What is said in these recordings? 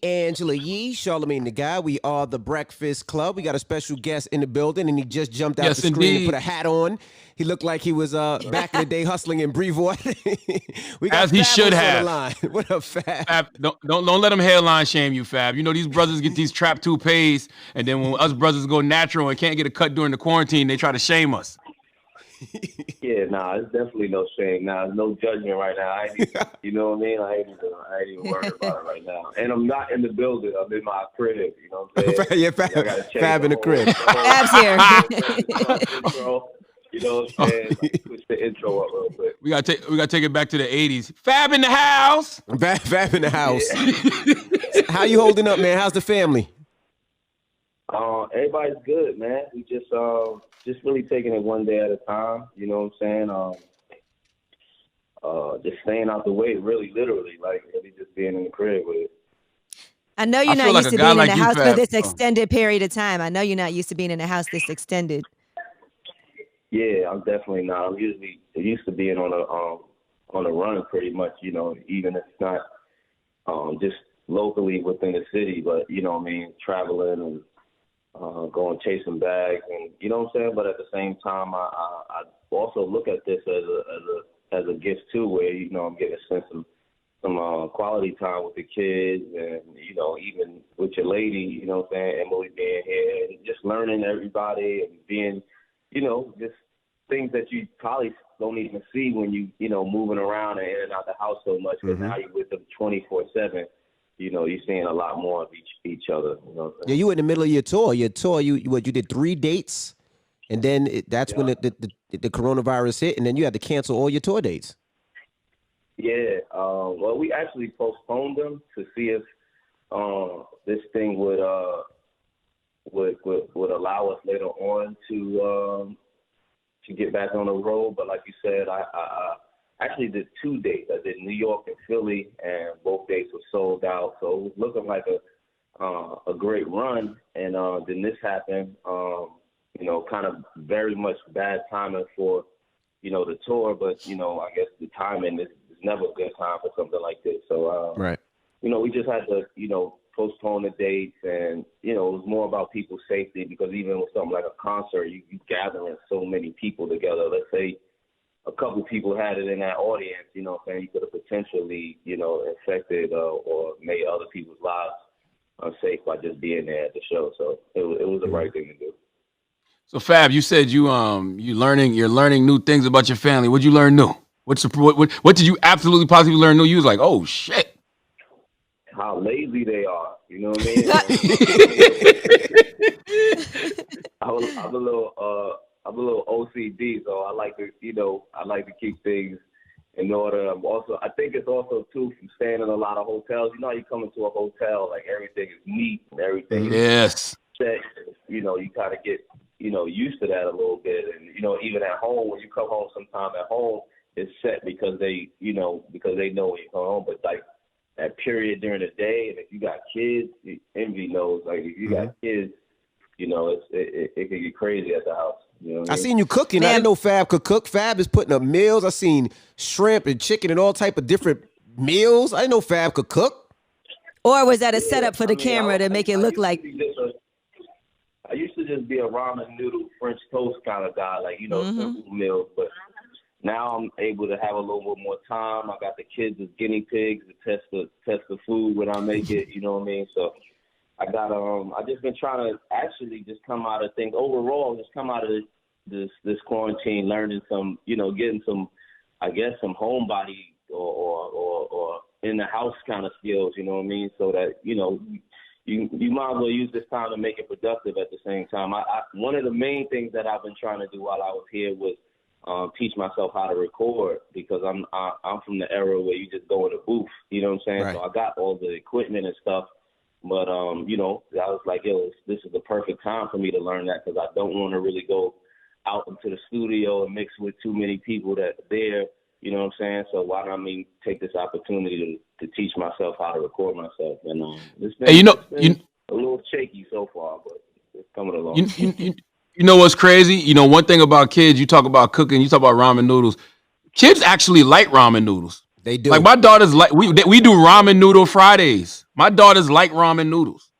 Angela Yee, Charlemagne the Guy. We are the Breakfast Club. We got a special guest in the building, and he just jumped out the Yes, screen and put indeed. a hat on. He looked like he was back in the day hustling in Brevoort. We got As he should Fabolous on the have. line. What up, Fab? Fab, don't let them hairline shame you, Fab. You know these brothers get these trap toupees, and then when us brothers go natural and can't get a cut during the quarantine, they try to shame us. Yeah, nah, it's definitely no shame. Nah, there's no judgment right now. You know what I mean? I ain't even worried about it right now. And I'm not in the building. I'm in my crib. You know what I'm saying? Yeah, I gotta change Fab in the crib. Fab's here. intro. You know what I'm saying? Like, switch the intro up real quick. We gotta take it back to the '80s. Fab in the house. Fab in the house. Yeah. How you holding up, man? How's the family? Everybody's good, man. We just really taking it one day at a time. You know what I'm saying? Just staying out the way, really, literally, like really just being in the crib with it. I know you're I not feel like used a to guy being in like the you, house for Fab. this extended period of time. I know you're not used to being in the house this extended. Yeah, I'm definitely not. I'm used to being on a run pretty much. You know, even if it's not just locally within the city, but you know what I mean, traveling and going chasing bags, and you know what I'm saying. But at the same time, I also look at this as a gift too, where you know I'm getting to spend some quality time with the kids, and you know even with your lady, you know what I'm saying, Emily being here, and just learning everybody and being, you know, just things that you probably don't even see when you know moving around and in and out the house so much. But now you're with them 24/7. You know, you're seeing a lot more of each other. You know Yeah, you were in the middle of your tour. You did 3 dates, and then that's when the coronavirus hit, and then you had to cancel all your tour dates. Yeah. Well, we actually postponed them to see if this thing would allow us later on to get back on the road. But like you said, I actually did 2 dates. I did New York and Philly, and both dates were sold out. So it was looking like a great run. And then this happened. You know, kind of very much bad timing for, you know, the tour. But you know, I guess the timing is never a good time for something like this. So Right. you know, we just had to, you know, postpone the dates, and you know, it was more about people's safety, because even with something like a concert, you gathering so many people together. Let's say a couple people had it in that audience, you know what I'm saying, you could have potentially, you know, infected or made other people's lives unsafe by just being there at the show. So it was the right thing to do. So Fab, you said you're learning new things about your family. What'd you learn new? What did you absolutely positively learn new? You was like, oh shit. How lazy they are, you know what I mean? I'm a little OCD, so I like to keep things in order. I think it's also too from staying in a lot of hotels. You know, how you come into a hotel, like everything is neat and everything Yes. is set. You know, you kind of get, you know, used to that a little bit. And, you know, even at home, when you come home sometime at home, it's set because they know when you come home. But like that period during the day, and if you got kids, Envy knows, like if you got kids, you know, it can get crazy at the house. You know what I mean? seen you cooking. I didn't know Fab could cook. Fab is putting up meals. I seen shrimp and chicken and all type of different meals. I didn't know Fab could cook. Or was that a setup for the camera to make it look like? I used to just be a ramen noodle French toast kind of guy, like, you know, simple meals. But now I'm able to have a little bit more time. I got the kids as guinea pigs to test the food when I make it. You know what I mean? So I got I just been trying to actually just come out of things overall. Just come out of this quarantine, learning some, you know, getting some, I guess, some homebody or in the house kind of skills. You know what I mean? So that, you know, you might as well use this time to make it productive at the same time. One of the main things that I've been trying to do while I was here was teach myself how to record, because I'm from the era where you just go in a booth. You know what I'm saying? Right. So I got all the equipment and stuff. But, you know, I was like, yo, this is the perfect time for me to learn that, because I don't want to really go out into the studio and mix with too many people that there. You know what I'm saying? So why not take this opportunity to teach myself how to record myself? And it's been a little shaky so far, but it's coming along. You know what's crazy? You know, one thing about kids, you talk about cooking, you talk about ramen noodles. Kids actually like ramen noodles. They do. Like my daughters like we do ramen noodle Fridays. My daughters like ramen noodles.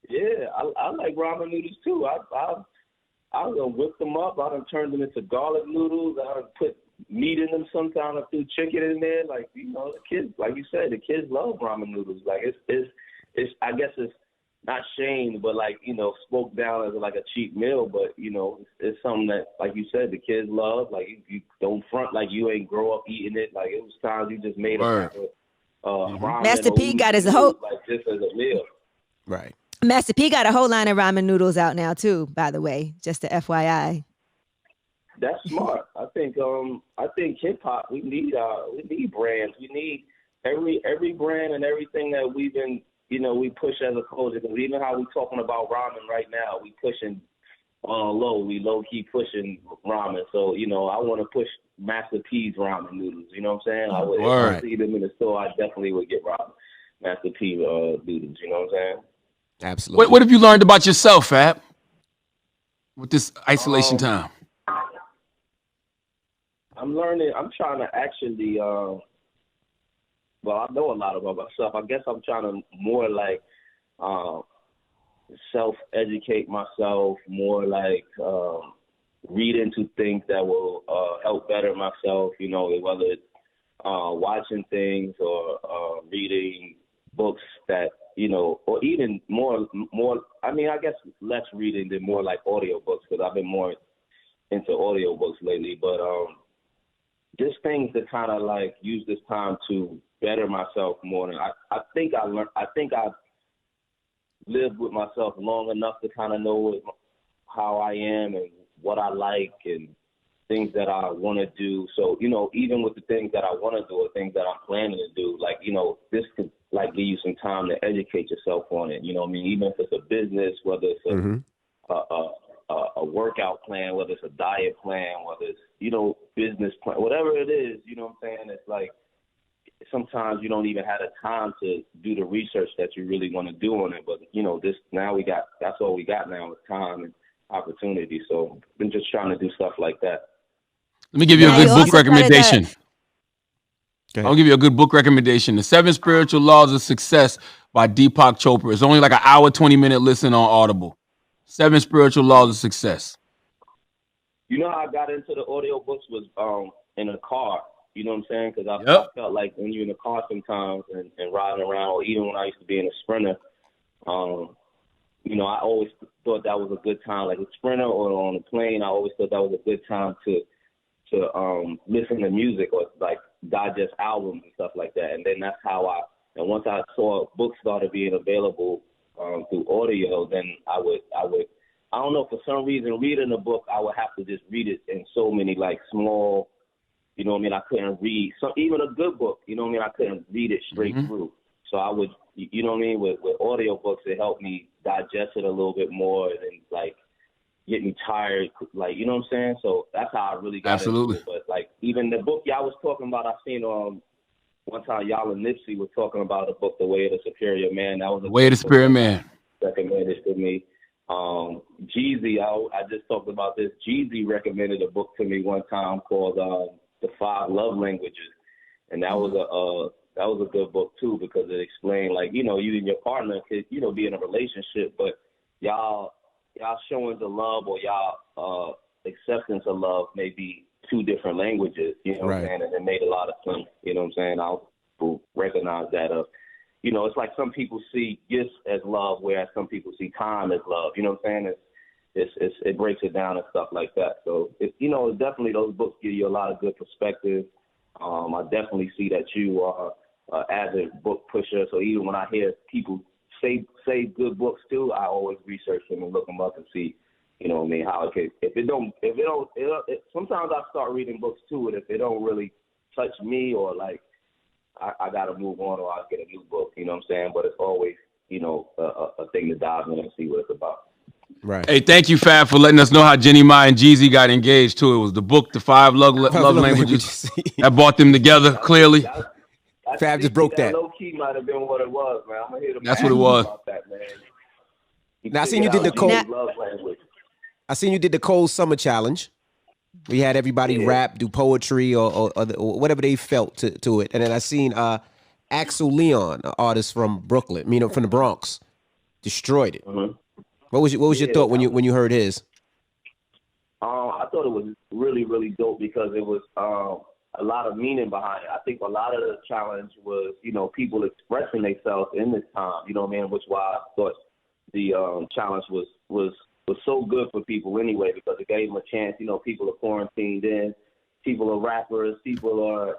Yeah, I like ramen noodles too. I done whip them up. I done turned them into garlic noodles. I done put meat in them sometimes. I threw chicken in there. Like, you know, the kids, like you said, the kids love ramen noodles. Like, it's I guess it's not shamed, but like, you know, spoke down as like a cheap meal. But, you know, it's something that, like you said, the kids love. Like, you don't front like you ain't grow up eating it. Like, it was times you just made a pack of ramen Master or P got his noodles, whole like just as a meal. Right. Master P got a whole line of ramen noodles out now too, by the way, just a FYI. That's smart. I think hip hop, we need brands. We need every brand and everything that we've been, you know, we push as a culture. Because even how we talking about ramen right now, we pushing we low key pushing ramen. So, you know, I want to push Master P's ramen noodles. You know what I'm saying? If I see them in the store, I definitely would get Master P noodles. You know what I'm saying? Absolutely. What have you learned about yourself, Fab? With this isolation time. I'm learning. I'm trying to actually. Well, I know a lot about myself. I guess I'm trying to more like self-educate myself, more like read into things that will help better myself. You know, whether it's watching things or reading books that, you know, or even more. I mean, I guess less reading than more like audiobooks, because I've been more into audiobooks lately. But just things to kind of like use this time to better myself more. And I think I've lived with myself long enough to kind of know how I am and what I like and things that I want to do. So, you know, even with the things that I want to do or things that I'm planning to do, like, you know, this could like give you some time to educate yourself on it. You know what I mean? Even if it's a business, whether it's a workout plan, whether it's a diet plan, whether it's, you know, business plan, whatever it is, you know what I'm saying? It's like sometimes you don't even have the time to do the research that you really want to do on it. But, you know, that's all we got now is time and opportunity. So I've been just trying to do stuff like that. Let me give you a good book recommendation. Go I'll give you a good book recommendation. The 7 Spiritual Laws of Success by Deepak Chopra. It's only like an hour, 20-minute listen on Audible. 7 Spiritual Laws of Success. You know how I got into the audiobooks was in a car. You know what I'm saying? Because I felt like when you're in a car sometimes and riding around, or even when I used to be in a Sprinter, you know, I always thought that was a good time, like a Sprinter or on a plane. I always thought that was a good time to listen to music or like digest albums and stuff like that. And then that's how and once I saw books started being available through audio, then I would, I don't know, for some reason, reading a book, I would have to just read it in so many like small, you know what I mean? I couldn't read even a good book, you know what I mean? I couldn't read it straight through. So I would, you know what I mean? With audio books, it helped me digest it a little bit more and like get me tired, like, you know what I'm saying? So that's how I really got into it. But like even the book y'all was talking about, I seen one time y'all and Nipsey was talking about a book, The Way of the Superior Man. That was The Way of the Superior Man. Recommended to me. Jeezy, I just talked about this. Jeezy recommended a book to me one time called The 5 Love Languages, and that was a good book too, because it explained, like, you know, you and your partner could, you know, be in a relationship, but y'all showing the love or y'all acceptance of love may be 2 different languages, you know what I'm saying? And it made a lot of sense, you know what I'm saying? I'll recognize that you know, it's like some people see gifts as love, whereas some people see time as love, you know what I'm saying? It breaks it down and stuff like that. So, you know, definitely those books give you a lot of good perspective. I definitely see that you are an avid book pusher. So even when I hear people say good books too, I always research them and look them up and see, you know what I mean, how it could, sometimes I start reading books too, and if it don't really touch me or like, I got to move on or I'll get a new book, you know what I'm saying? But it's always, you know, a thing to dive in and see what it's about. Right. Hey, thank you, Fab, for letting us know how Jenny Ma and Jeezy got engaged too. It was the book, The 5 Love Languages, that brought them together, clearly. Fab just broke that. Low key might have been what it was, man. I'm gonna hear That's what it was. about that, man. Now I seen you did the cold. I seen you did the cold summer challenge. We had everybody rap, do poetry or whatever they felt to it. And then I seen Axel Leon, an artist from Brooklyn, from the Bronx, destroyed it. Mhm. What was your thought when you heard his? I thought it was really, really dope because it was a lot of meaning behind it. I think a lot of the challenge was, people expressing themselves in this time, you know what I mean? Which why I thought the challenge was so good for people anyway, because it gave them a chance. People are quarantined in, people are rappers, people are,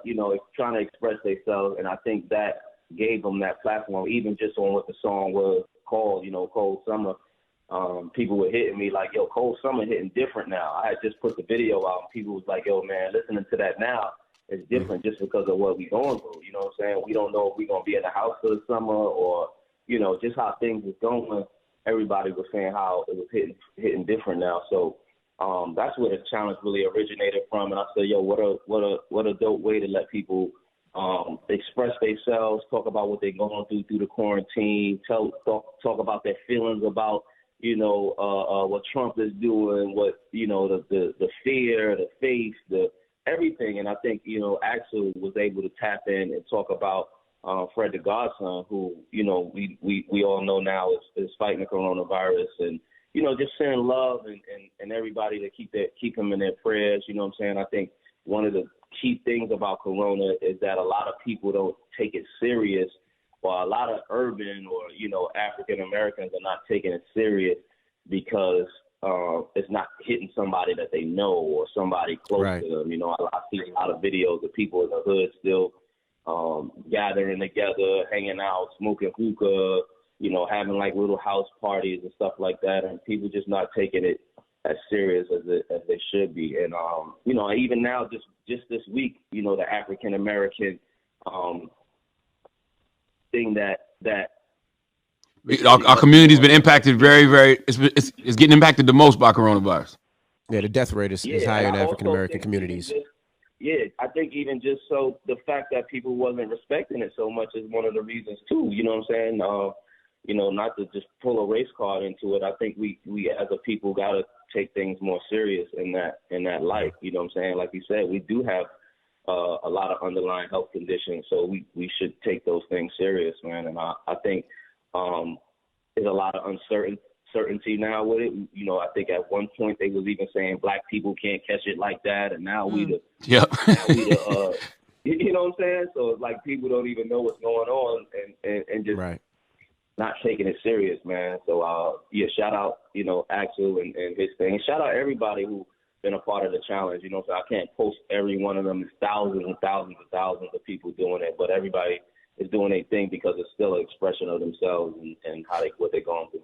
trying to express themselves, and I think that gave them that platform, even just on what the song was called, Cold Summer. People were hitting me like, yo, Cold Summer hitting different now. I had just put the video out, and people was like, yo, man, listening to that now is different just because of what we going through. You know what I'm saying? We don't know if we're going to be in the house for the summer or, just how things is going. Everybody was saying how it was hitting different now. So that's where the challenge really originated from. And I said, yo, what a dope way to let people express themselves, talk about what they're going through the quarantine, talk about their feelings about, what Trump is doing, what, the fear, the faith, the everything. And I think, Axel was able to tap in and talk about Fred the Godson, who, we all know now is fighting the coronavirus, and, just sending love and everybody to keep him in their prayers. You know what I'm saying? I think one of the key things about corona is that a lot of people don't take it serious, or a lot of urban or, African Americans are not taking it serious because it's not hitting somebody that they know or somebody close to them. I see a lot of videos of people in the hood still gathering together, hanging out, smoking hookah, having like little house parties and stuff like that, and people just not taking it as serious as they should be. And even now, just this week, the African American thing that our community's been impacted very, very. It's getting impacted the most by coronavirus. Yeah, the death rate is higher in African American communities. I think even just so the fact that people wasn't respecting it so much is one of the reasons too. You know what I'm saying? Not to just pull a race card into it. I think we as a people got to take things more serious in that light. You know what I'm saying? Like you said, we do have a lot of underlying health conditions, so we should take those things serious, man. And I think there's a lot of uncertainty now with it. I think at one point they was even saying black people can't catch it like that, and now we the you know what I'm saying? So it's like people don't even know what's going on and just not taking it serious, man. So shout out, Axel and his thing. Shout out everybody who been a part of the challenge. So I can't post every one of them. There's thousands and thousands and thousands of people doing it, but everybody is doing their thing because it's still an expression of themselves and what they're going through.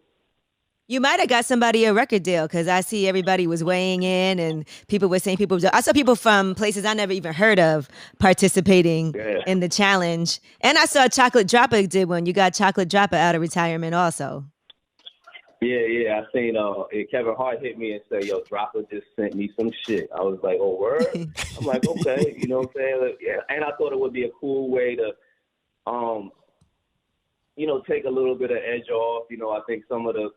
You might have got somebody a record deal, because I see everybody was weighing in and people were saying I saw people from places I never even heard of participating in the challenge. And I saw Chocolate Dropper did one. You got Chocolate Dropper out of retirement also. Yeah. I seen Kevin Hart hit me and say, yo, Dropper just sent me some shit. I was like, oh, word? I'm like, okay. You know what I'm saying? Yeah. And I thought it would be a cool way to, take a little bit of edge off. I think some of them,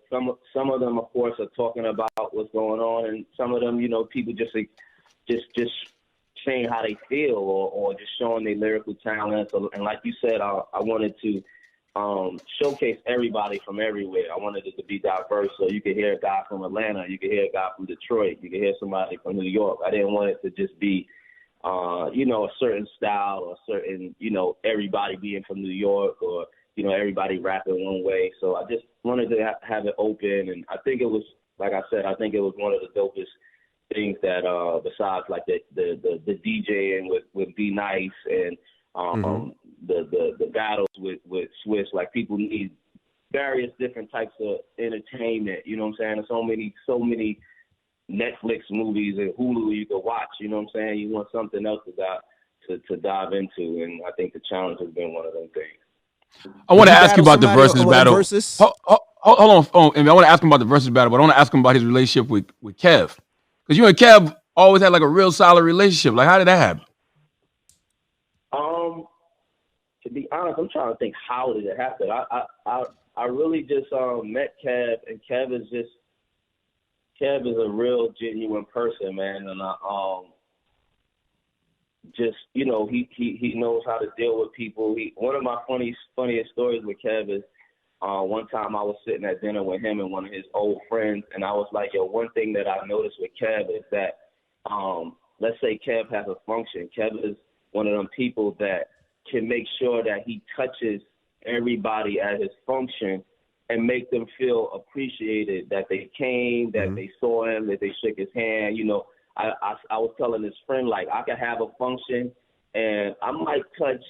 of course, are talking about what's going on, and some of them, people just saying how they feel or just showing their lyrical talents. And like you said, I wanted to showcase everybody from everywhere. I wanted it to be diverse, so you could hear a guy from Atlanta, you could hear a guy from Detroit, you could hear somebody from New York. I didn't want it to just be a certain style or certain, everybody being from New York or, everybody rapping one way. So I just wanted to have it open. And I think it was, like I said, I think it was one of the dopest things that, besides like the DJing with Be Nice and the battles with Swiss, like people need various different types of entertainment. You know what I'm saying? There's so many Netflix movies and Hulu you can watch. You know what I'm saying? You want something else to dive into, and I think the challenge has been one of them things. I want to ask you about the versus battle. Hold on. I want to ask him about the versus battle, but I want to ask him about his relationship with Kev, because you and Kev always had like a real solid relationship. Like, how did that happen? To be honest, I'm trying to think, how did it happen? I really just met Kev, and Kev is a real genuine person, man. And just, you know, he knows how to deal with people. One of my funniest stories with Kev is one time I was sitting at dinner with him and one of his old friends, and I was like, yo, one thing that I noticed with Kev is that, let's say Kev has a function. Kev is one of them people that can make sure that he touches everybody at his function and make them feel appreciated, that they came, that they saw him, that they shook his hand. You know, I was telling this friend, like, I could have a function and I might touch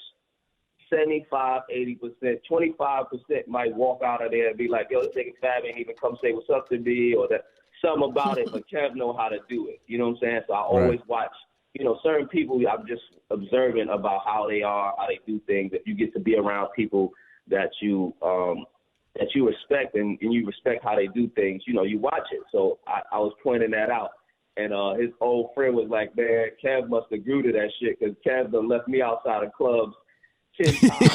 75, 80%, 25% might walk out of there and be like, yo, this nigga Fab ain't even come say what's up to me, or that something about it, but Kev know how to do it. You know what I'm saying? So I always watch, you know, certain people, I'm just observant about how they are, how they do things. If you get to be around people that you respect and you respect how they do things, you know, you watch it. So I was pointing that out. And his old friend was like, man, Kev must have grew to that shit because Kev done left me outside of clubs 10 times.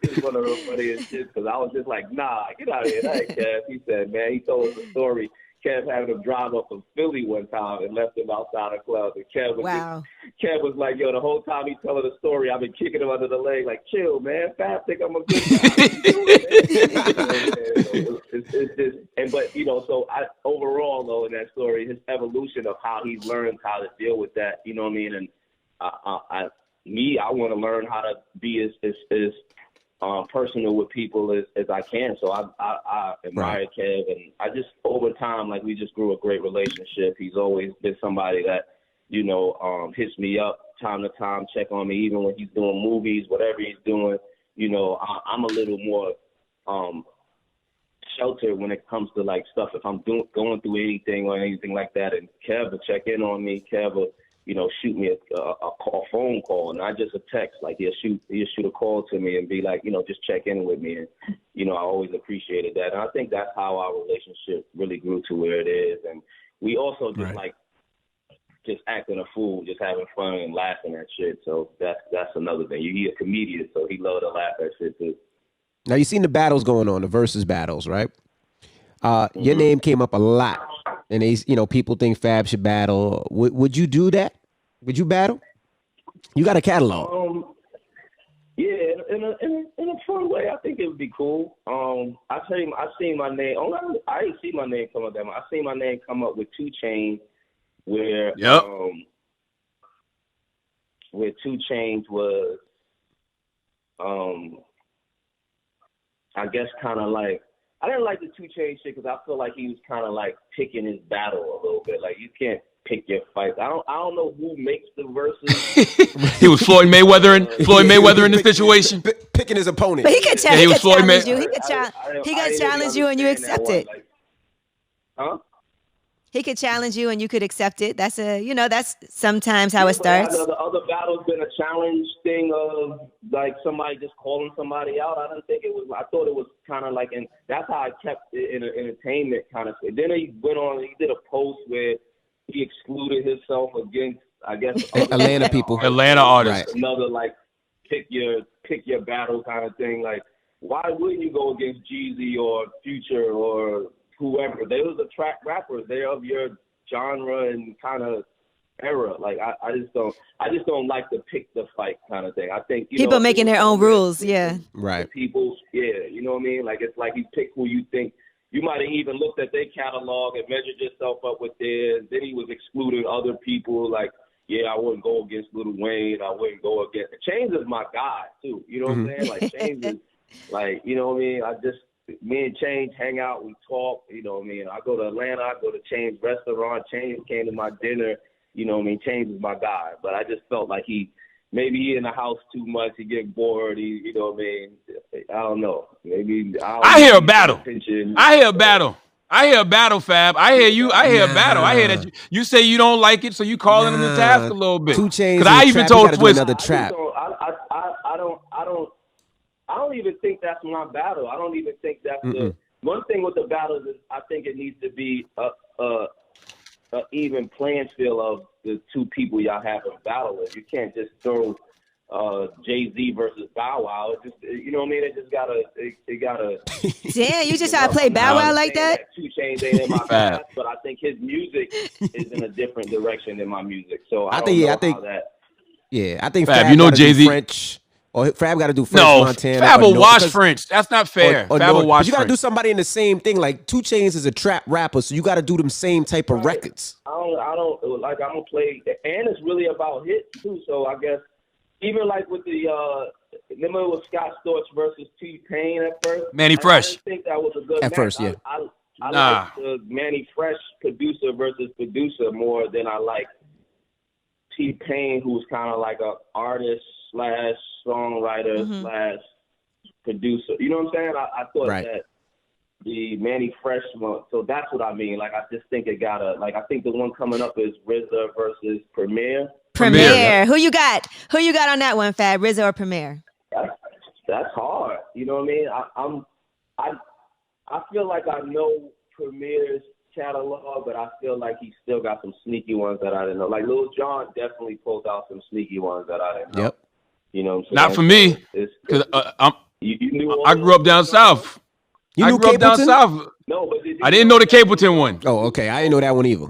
It's one of the funniest shit because I was just like, nah, get out of here. That ain't Kev. He said, man, he told us a story. Kev having him drive up from Philly one time and left him outside of clubs. And Kev was like, yo, the whole time he's telling the story, I've been kicking him under the leg, like, chill, man. Fab think I'm a good guy. But, you know, so overall, though, in that story, his evolution of how he's learned how to deal with that, you know what I mean? And I want to learn how to be as personal with people as I can. So I admire Kev, and I just, over time, like, we just grew a great relationship. He's always been somebody that, you know, hits me up time to time, check on me, even when he's doing movies, whatever he's doing. You know, I'm a little more sheltered when it comes to, like, stuff. If I'm going through anything or anything like that, and Kev will check in on me, Kev will, you know, shoot me a phone call, not just a text. Like, he'll shoot a call to me and be like, you know, just check in with me. And, you know, I always appreciated that. And I think that's how our relationship really grew to where it is. And we also just just acting a fool, just having fun and laughing at shit. So that's another thing. He's a comedian, so he love to laugh at shit too. Now, you've seen the battles going on, the versus battles, right? Your name came up a lot. And people think Fab should battle. Would you do that? Would you battle? You got a catalog. Yeah, in a fun way, I think it would be cool. I seen my name. I didn't see my name come up that much. I seen my name come up with 2 Chainz, where 2 Chainz was, I guess, kind of like. I didn't like the 2 Chainz shit because I feel like he was kind of like picking his battle a little bit. Like, you can't pick your fights. I don't know who makes the verses. He was Floyd Mayweather in the situation, picking his opponent. But he could challenge you. He could challenge you and you accept it. Like, huh? He could challenge you and you could accept it. That's that's sometimes how it starts. The other battle's been a challenge thing of, like, somebody just calling somebody out. I didn't think it was. I thought it was kind of like, and that's how I kept it in an entertainment kind of thing. Then he went on. He did a post where he excluded himself against, I guess, Atlanta people, Atlanta artists. Right. Another, like, pick your battle kind of thing. Like, why wouldn't you go against Jeezy or Future or whoever? They was the trap rappers. They're of your genre and kind of era. Like, I just don't like to pick the fight kind of thing. I think people making their own rules. Yeah. Right. People. Yeah. You know what I mean? Like, it's like you pick who you think. You might have even looked at their catalog and measured yourself up with theirs. Then he was excluding other people. Like, yeah, I wouldn't go against Lil Wayne. I wouldn't go against. Chainz is my guy too. You know what I'm saying? Like, Chainz is, like, you know what I mean? Me and Chainz hang out, we talk, you know what I mean? I go to Atlanta, I go to Chainz restaurant, Chainz came to my dinner, you know what I mean? Chainz is my guy. But I just felt like maybe he in the house too much, he get bored, you know what I mean? I don't know. Maybe I hear a battle. I hear a battle, Fab. I hear you. I hear a battle. I hear that you say you don't like it, so you calling him to task a little bit. 2 Chainz. Because I even told Twist. Another trap. I don't even think that's my battle. I don't even think that's the one thing with the battles is I think it needs to be a even playing field of the 2 people y'all have a battle with. You can't just throw Jay-Z versus Bow Wow. It just, you know what I mean? It just gotta, it gotta. Damn, you just try to play Bow Wow like that? 2 Chainz ain't in my class, but I think his music is in a different direction than my music. So I think Fab, you know Jay-Z French. Or Fab got to do French Montana. Fab will wash French. That's not fair. Or Fab will wash but you got to French. do somebody in the same thing. Like 2 Chainz is a trap rapper, so you got to do them same type of records. I don't like. I'm gonna play, and it's really about hits too. So I guess even like with the remember it was Scott Storch versus T-Pain at first. Manny Fresh. I didn't think that was a good at match. first, yeah. I like the Manny Fresh producer versus producer more than I like T-Pain, who's kind of like a artist / songwriter / producer. You know what I'm saying? I thought that the Manny Fresh one. So that's what I mean. Like I just think it gotta. Like I think the one coming up is RZA versus Premier. Premier. Who you got? Who you got on that one, Fab? RZA or Premier? That's hard. You know what I mean? I feel like I know Premier's catalog, but I feel like he still got some sneaky ones that I didn't know. Like Lil Jon definitely pulled out some sneaky ones that I didn't know. Yep. You know what I'm saying? Not for me, because I grew up down south. You knew grew up down Capleton? south. No, but I didn't know the Capleton one. Oh, okay. I didn't know that one either.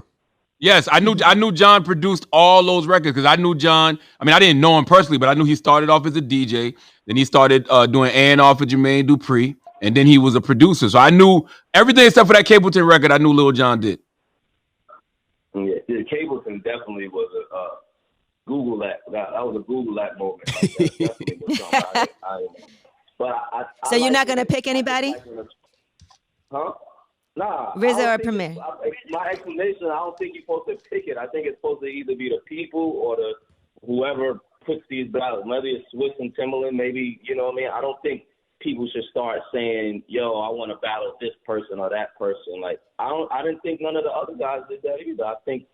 Yes, I knew John produced all those records because I knew John. I mean, I didn't know him personally, but I knew he started off as a DJ. Then he started doing A&R for Jermaine Dupri, and then he was a producer. So I knew everything except for that Capleton record. I knew Lil Jon did. Yeah, Capleton definitely was a Google that. That was a Google that moment. Like, that definitely was something So you're not gonna pick anybody? Huh? Nah. RZA or Premier? My explanation, I don't think you're supposed to pick it. I think it's supposed to either be the people or the whoever puts these battles. Maybe it's Swiss and Timbaland. Maybe, you know what I mean? I don't think people should start saying, yo, I want to battle this person or that person. Like, I didn't think none of the other guys did that either. I think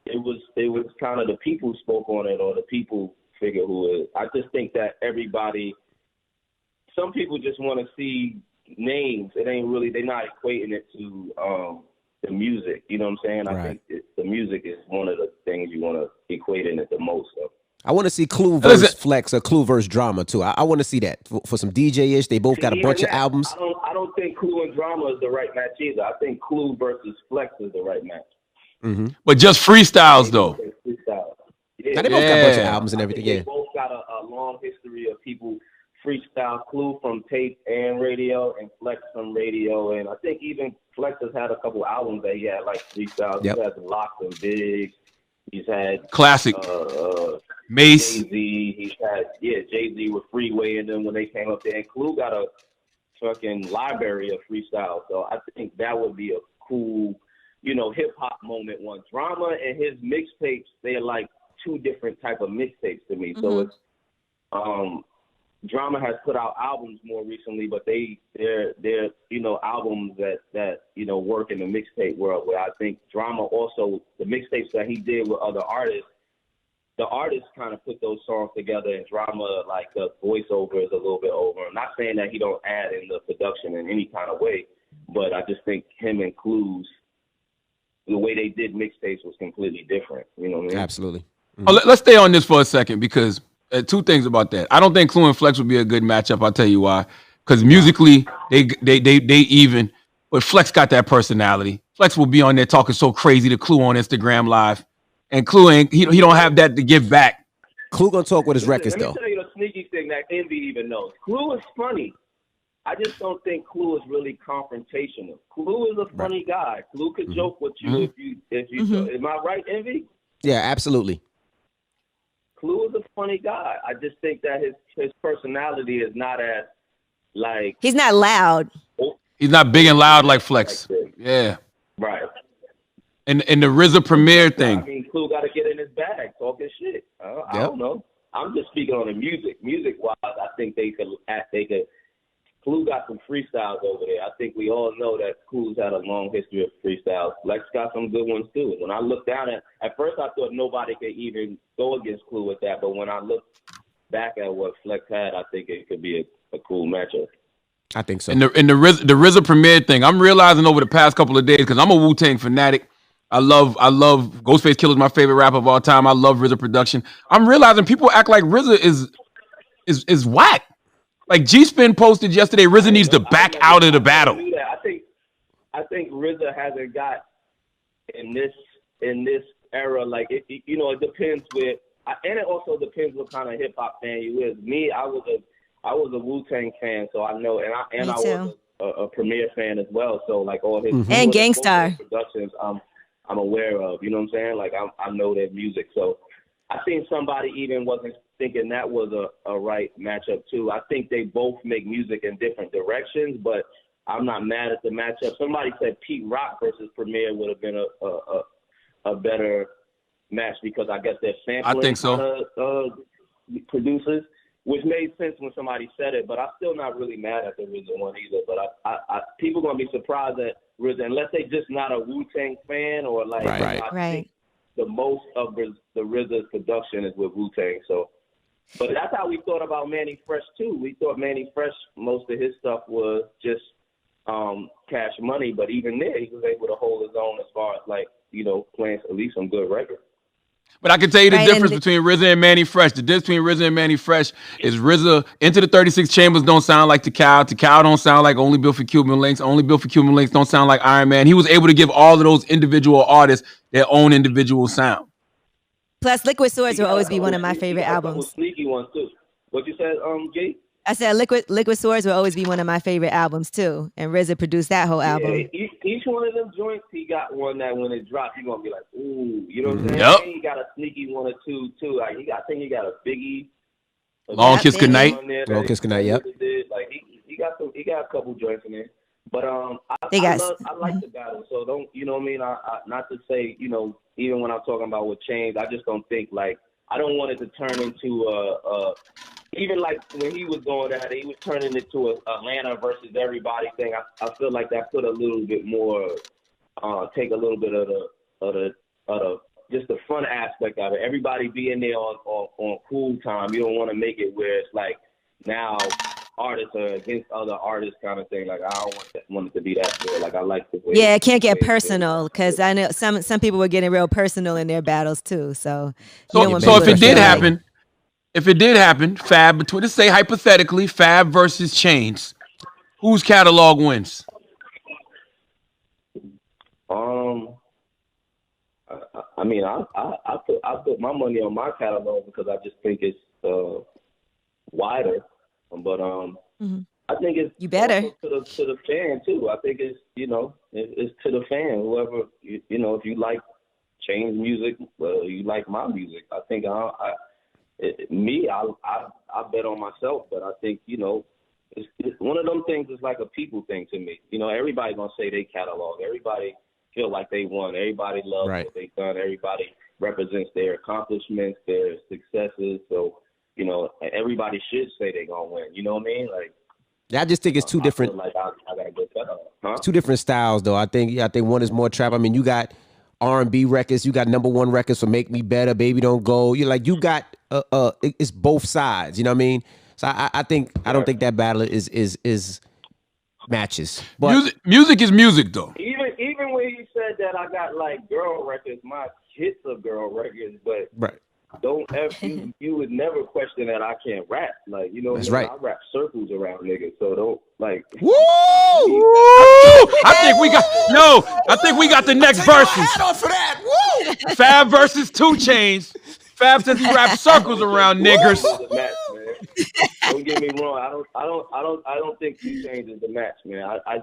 it was kind of the people spoke on it or the people figure who it is. I just think that some people just want to see names. It ain't really, they're not equating it to the music. You know what I'm saying? Right. I think the music is one of the things you want to equate in it the most. So. I want to see Clue versus Flex or Clue versus Drama too. I want to see that for some DJ-ish. They both got a bunch of albums. I don't think Clue and Drama is the right match either. I think Clue versus Flex is the right match. Mm-hmm. But just freestyles though. Yeah. Now they both got a bunch of albums and everything. They both got a long history of people freestyle. Clue from tape and radio, and Flex from radio, and I think even Flex has had a couple albums that he had like freestyles. Yep. He has Locked and Big. He's had classic Mace. Jay-Z. He's had Jay-Z with Freeway, and then when they came up there, and Clue got a fucking library of freestyle. So I think that would be a cool, hip hop moment. One Drama and his mixtapes, they're like 2 different type of mixtapes to me. Mm-hmm. So it's Drama has put out albums more recently, but they're albums that work in the mixtape world, where I think Drama also, the mixtapes that he did with other artists, the artists kind of put those songs together, and Drama, like the voiceover is a little bit over. I'm not saying that he don't add in the production in any kind of way, but I just think him and Clues, the way they did mixtapes was completely different. You know what I mean? Absolutely. Mm-hmm. Oh, let's stay on this for a second, because 2 things about that. I don't think Clue and Flex would be a good matchup. I'll tell you why. Because musically, they even, but Flex got that personality. Flex will be on there talking so crazy to Clue on Instagram Live, and Clue he don't have that to give back. Clue gonna talk with his records though. Let me tell you the sneaky thing that Envy even knows. Clue is funny. I just don't think Clue is really confrontational. Clue is a funny guy. Clue could joke with you if you. Am I right, Envy? Yeah, absolutely. Clue is a funny guy. I just think that his personality is not as like. He's not loud. He's not big and loud like Flex. Yeah. Right. And the RZA Premier thing. I mean, Clue got to get in his bag, talking shit. I don't know. I'm just speaking on the music. Music-wise, I think they could. Clue got some freestyles over there. I think we all know that Clue's had a long history of freestyles. Flex got some good ones too. When I looked down at first I thought nobody could even go against Clue with that, but when I looked back at what Flex had, I think it could be a cool matchup. I think so. And the RZA Premier thing, I'm realizing over the past couple of days, because I'm a Wu-Tang fanatic. I love Ghostface Killer's my favorite rapper of all time. I love RZA production. I'm realizing people act like RZA is is whack. Like G-Spin posted yesterday, RZA needs to back out of the battle. I think RZA hasn't got in this era. Like it depends and it also depends what kind of hip hop fan you is. Me, I was a Wu-Tang fan, so I know, and I was a Premier fan as well. So like all his and Gangstar productions, I'm aware of. You know what I'm saying? Like I know their music. So I think somebody even wasn't thinking that was a right matchup too. I think they both make music in different directions, but I'm not mad at the matchup. Somebody said Pete Rock versus Premier would have been a better match because I guess they're sampling I think so. Producers, which made sense when somebody said it. But I'm still not really mad at the RZA one either. But I people gonna be surprised at RZA unless they just not a Wu-Tang fan or like right. The most of the RZA's production is with Wu-Tang. So, but that's how we thought about Manny Fresh too. We thought Manny Fresh, most of his stuff was just Cash Money, but even there he was able to hold his own as far as like playing at least some good records. But I can tell you the difference between RZA and Manny Fresh. The difference between RZA and Manny Fresh is RZA Into the 36 Chambers don't sound like Tikal. Tikal don't sound like Only Built for Cuban Links. Only Built for Cuban Links don't sound like Iron Man. He was able to give all of those individual artists their own individual sound. Plus, Liquid Swords will always be one of my favorite albums. Sneaky ones too. What you said, Jay? I said Liquid Swords will always be one of my favorite albums too, and RZA produced that whole album. Each one of them joints, he got one that when it drops, you're gonna be like, ooh, you know what I'm saying? Yep. And he got a sneaky one or two too. Like I think he got a Biggie, Long Kiss Goodnight. Long Kiss Goodnight. Yep. Like he got a couple joints in there. But I like the battle, so don't what I mean? I not to say even when I'm talking about with Chains, I just don't think like I don't want it to turn into even like when he was going at it, he was turning it to a Atlanta versus everybody thing. I feel like that put a little bit more, take a little bit of the just the fun aspect of it. Everybody being there on cool time. You don't want to make it where it's like now artists are against other artists kind of thing. Like I don't want it to be that good. Like I like the way. Yeah, it can't get personal because I know some people were getting real personal in their battles too. So if it did happen. If it did happen, Fab between, let's say hypothetically, Fab versus Chains, whose catalog wins? I mean, I put my money on my catalog because I just think it's wider. But I think it's you better to the fan too. I think it's it's to the fan. Whoever if you like Chains music, you like my music. I think I bet on myself, but I think it's one of them things. Is like a people thing to me. Everybody gonna say they catalog. Everybody feel like they won. Everybody loves what they've done. Everybody represents their accomplishments, their successes. So everybody should say they gonna win. You know what I mean? Like, yeah, I just think it's two different. I gotta go It's two different styles, though. I think one is more trap. I mean, you got R&B records, you got #1 records for Make Me Better, Baby Don't Go. You got it's both sides. You know what I mean? So I don't think that battle is matches. But music is music, though. Even when you said that I got like girl records, my hits are girl records, but don't ever you would never question that I can't rap. Like that's right. I rap circles around niggas, so don't like. Woo! I think we got the next verses. For that. Woo! Fab versus 2 Chainz. Fab says he raps circles around niggers. Match, man. Don't get me wrong. I don't think 2 Chainz is the match, man. I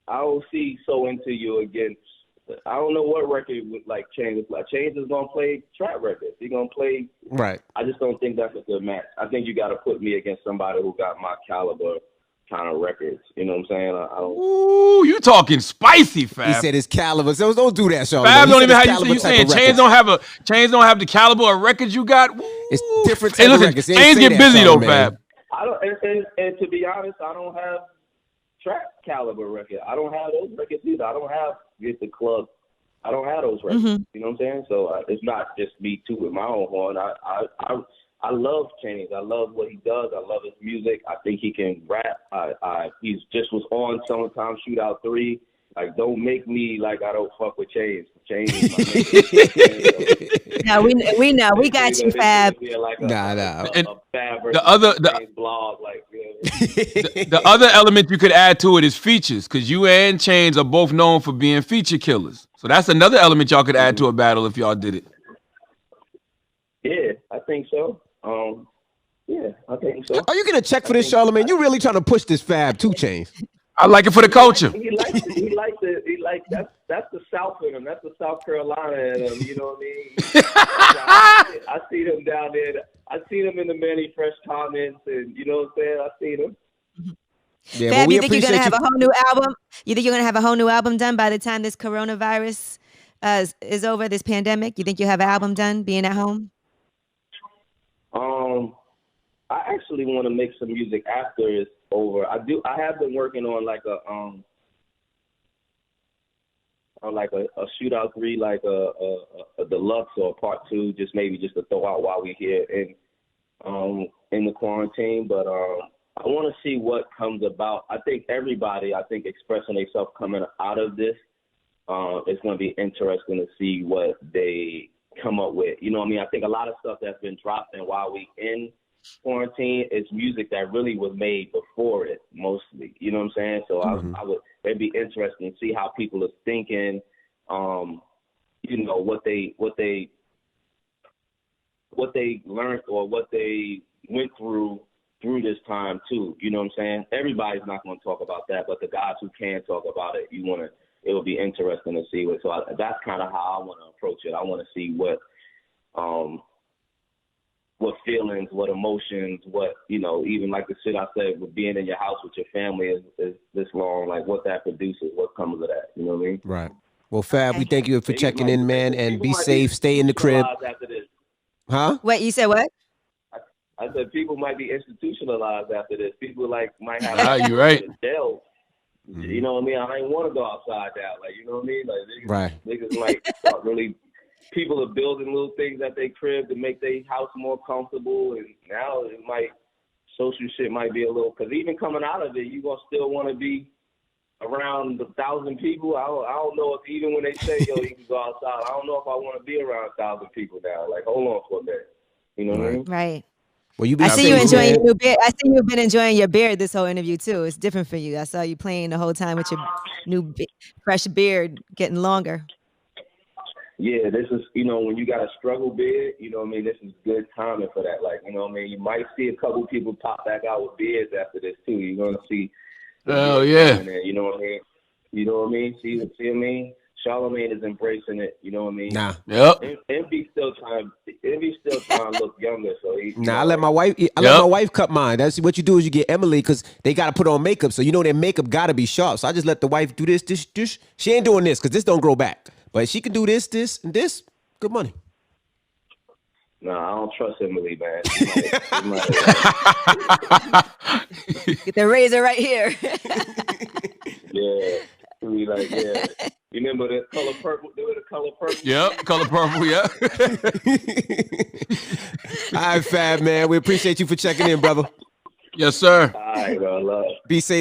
don't see So Into You against. I don't know what record would like Chainz. Like Chainz is gonna play trap records. He's gonna play. Right. I just don't think that's a good match. I think you got to put me against somebody who got my caliber kind of records. You know what I'm saying? I don't. Ooh, you talking spicy, Fab. He said his caliber. So don't do that, Sean. Fab don't even have you saying Chainz don't have the caliber of records you got. Ooh. It's different. Hey, listen, Chainz get busy though, Fab. I don't. And to be honest, I don't have trap caliber record. I don't have those records either. I don't have Get the Club. I don't have those records. Mm-hmm. You know what I'm saying? So it's not just me too with my own horn. I love Chainz. I love what he does. I love his music. I think he can rap. He's just was on Summertime Shootout 3. Like, don't make me like I don't fuck with Chains. Chains is my nigga. No, we know. We got you, Fab. Like nah. A Fab versus Chains blog, like, the other element you could add to it is features, because you and Chains are both known for being feature killers. So that's another element y'all could add to a battle if y'all did it. Yeah, I think so. Yeah, I think so. Are you getting a check for this, Charlamagne? You really trying to push this Fab 2 Chains? I like it for the culture. He likes that's the South in him. That's the South Carolina in him. You know what I mean? I see them down there. I see them in the many fresh comments, and you know what I'm saying. I see them. Yeah, Fab, you think you're gonna have a whole new album? You think you're gonna have a whole new album done by the time this coronavirus is over? This pandemic? You think you'll have an album done being at home? I actually want to make some music after it's over. I have been working on like a shootout 3, like a deluxe or a part 2, just to throw out while we're here in the quarantine. But I want to see what comes about. I think everybody, expressing themselves coming out of this, it's going to be interesting to see what they come up with. You know what I mean? I think a lot of stuff that's been dropped and while we in quarantine is music that really was made before it, mostly. You know what I'm saying? So it'd be interesting to see how people are thinking, you know, what they learned or what they went through this time too. You know what I'm saying? Everybody's not going to talk about that, but the guys who can talk about it, it will be interesting to see what. So that's kind of how I want to approach it. I want to see what feelings, what emotions, what, you know, even like the shit I said with being in your house with your family is this long, like what that produces, what comes of that. You know what I mean? Right. Well, Fab, we thank you for checking in, man, and be safe. Stay in the crib. After this. Huh? Wait, you said what? I said people might be institutionalized after this. People might have you're right. Jail. You know what I mean? I ain't want to go outside now. Like, you know what I mean? Like niggas might start really. People are building little things at their crib to make their house more comfortable, and now social shit might be a little. Because even coming out of it, you gonna still want to be around 1,000 people. I don't know if even when they say yo you can go outside, I don't know if I want to be around 1,000 people now. Like, hold on for a minute. You know what I mean? Right. Well, I see you enjoying your new beard. I see you've been enjoying your beard this whole interview too. It's different for you. I saw you playing the whole time with your new fresh beard getting longer. Yeah, this is, you know, when you got a struggle beard, you know what I mean, this is good timing for that. Like, you know what I mean, you might see a couple people pop back out with beards after this too. You're gonna see. Oh yeah. You know what I mean? You know what I mean? See what I mean? Charlamagne is embracing it. You know what I mean? Nah. Yep. Envy's still trying to look younger. So I let my wife cut mine. That's what you do is you get Emily because they got to put on makeup. So you know their makeup got to be sharp. So I just let the wife do this. She ain't doing this because this don't grow back. But she can do this, and this. Good money. No, I don't trust Emily, man. Get the razor right here. Yeah. Be like, yeah. You remember the color purple? They were the color purple. Yep, color purple, yeah. All right, Fab, man. We appreciate you for checking in, brother. Yes, sir. All right, bro. Love. Be safe.